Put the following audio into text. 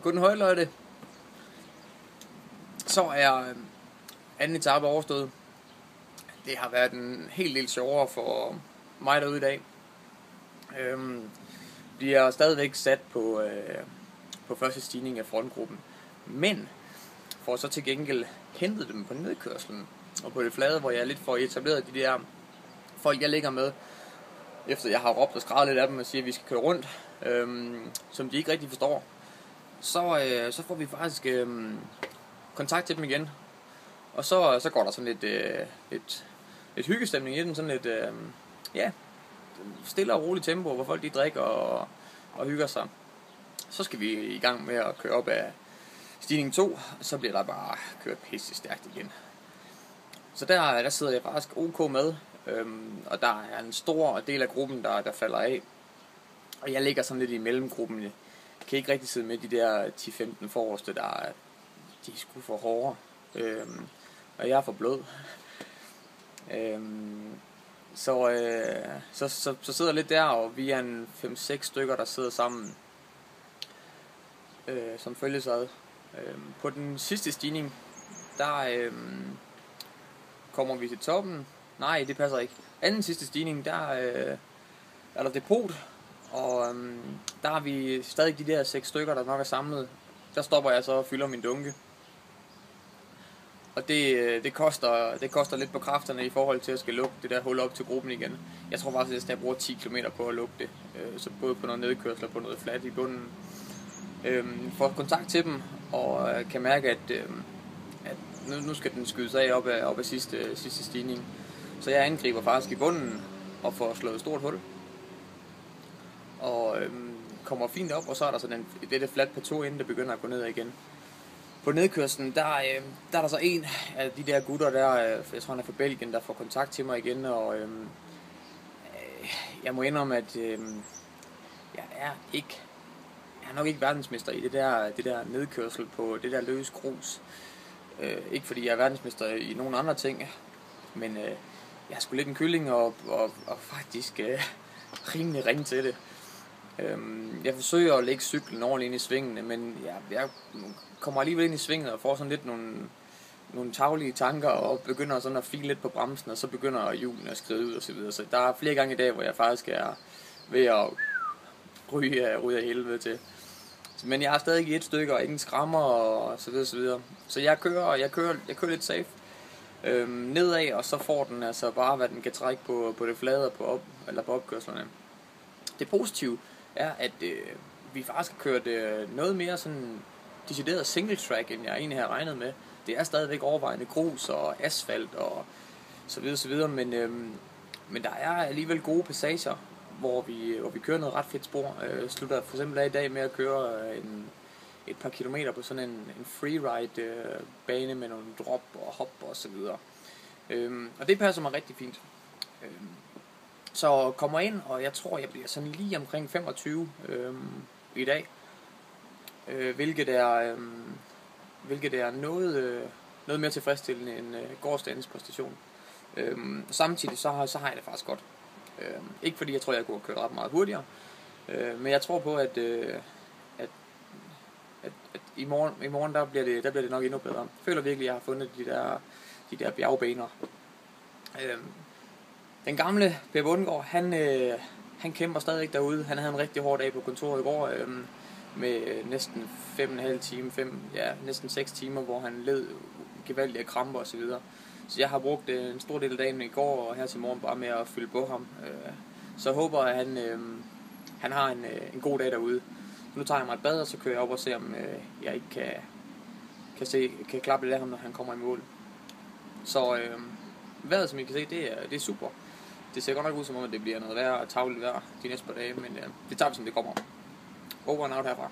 Guten høj, Leute. Så er anden etape overstået. Det har været en helt del sjovere for mig derude i dag. Vi er stadigvæk sat på første stigning af frontgruppen. Men får så til gengæld hentet dem på nedkørslen og på det flade, hvor jeg lidt får etableret de der folk, jeg ligger med. Efter jeg har råbt og skrevet lidt af dem og siger, at vi skal køre rundt, som de ikke rigtig forstår. Så får vi faktisk kontakt til dem igen. Og så går der sådan lidt hyggestemning i den, sådan lidt stille og roligt tempo, hvor folk de drikker og hygger sig. Så skal vi i gang med at køre op af stigning 2, og så bliver der bare kørt pisse stærkt igen. Så der sidder jeg faktisk ok med, og der er en stor del af gruppen, der falder af. Og jeg ligger sådan lidt i mellemgruppen. Jeg kan ikke rigtig sidde med de der 10-15 forreste, de er sgu for hårde. Og jeg er for blød. Så sidder jeg lidt der, og vi er en 5-6 stykker, der sidder sammen, som følges ad. På den sidste stigning, der kommer vi til toppen. Nej, det passer ikke. Anden sidste stigning, der er der depot, og der har vi stadig de der 6 stykker, der nok er samlet. Der stopper jeg så og fylder min dunke. Og det koster lidt på kræfterne i forhold til at skal lukke det der hul op til gruppen igen. Jeg tror faktisk, at jeg bruger 10 km på at lukke det. Så både på noget nedkørsel og på noget flat i bunden. Får kontakt til dem, og kan mærke, at nu skal den skydes af op af sidste stigning. Så jeg angriber faktisk i bunden og får slået et stort hul. Og kommer fint op, og så er der sådan det flat plateau, inden det begynder at gå ned igen. På nedkørslen, der er der så en af de der gutter der, jeg tror han er fra Belgien, der får kontakt til mig igen, og jeg må indrømme, at jeg er nok ikke verdensmester i det der nedkørsel på det der løs grus. Ikke fordi jeg er verdensmester i nogle andre ting, men jeg er sgu lidt en kylling og faktisk rimelig ringe til det. Jeg forsøger at lægge cyklen ordentligt ind i svingene, men jeg kommer alligevel ind i svinget og får sådan lidt nogle taglige tanker og begynder sådan at file lidt på bremsen, og så begynder hjulene at skride ud og så videre. Så der er flere gange i dag, hvor jeg faktisk er ved at ryge af helvede til. Men jeg er stadig i et stykke og ingen skrammer og så videre, så videre. Så jeg kører lidt safe nedad, og så får den altså bare, hvad den kan trække på det flade og på opkørslerne. Det positive er, at vi faktisk har kørt noget mere sådan decideret single track, end jeg egentlig har regnet med. Det er stadigvæk overvejende grus og asfalt og så videre, men der er alligevel gode passager, hvor vi kører noget ret fedt spor. Slutter for eksempel af i dag med at køre et par kilometer på sådan en freeride bane med nogle drop og hop og så videre. Og det passer mig rigtig fint. Så kommer ind, og jeg tror, jeg bliver sådan lige omkring 25 i dag. Hvilket er noget mere tilfredsstillende end gårdsdagens præstation. Samtidig så har jeg det faktisk godt. Ikke fordi jeg tror, jeg kunne have kørt ret meget hurtigere. Men jeg tror på, at i morgen der bliver det nok endnu bedre. Jeg føler virkelig, at jeg har fundet de der bjergbaner. Den gamle Per Bundgaard, han kæmper stadig derude. Han havde en rigtig hård dag på kontoret i går, med næsten 5,5 timer, næsten 6 timer, hvor han led gevaldige kramper og så videre. Så jeg har brugt en stor del af dagen i går og her til morgen bare med at fylde på ham. Så jeg håber, at han har en god dag derude. Nu tager jeg mig et bad, og så kører jeg op og ser, om jeg ikke kan klappe lidt af ham, når han kommer i mål. Så vejret, som I kan se, det er super. Det ser godt nok ud som om, at det bliver noget vejr og tavligt vejr de næste par dage, men det tager vi, som det kommer. Over and out herfra.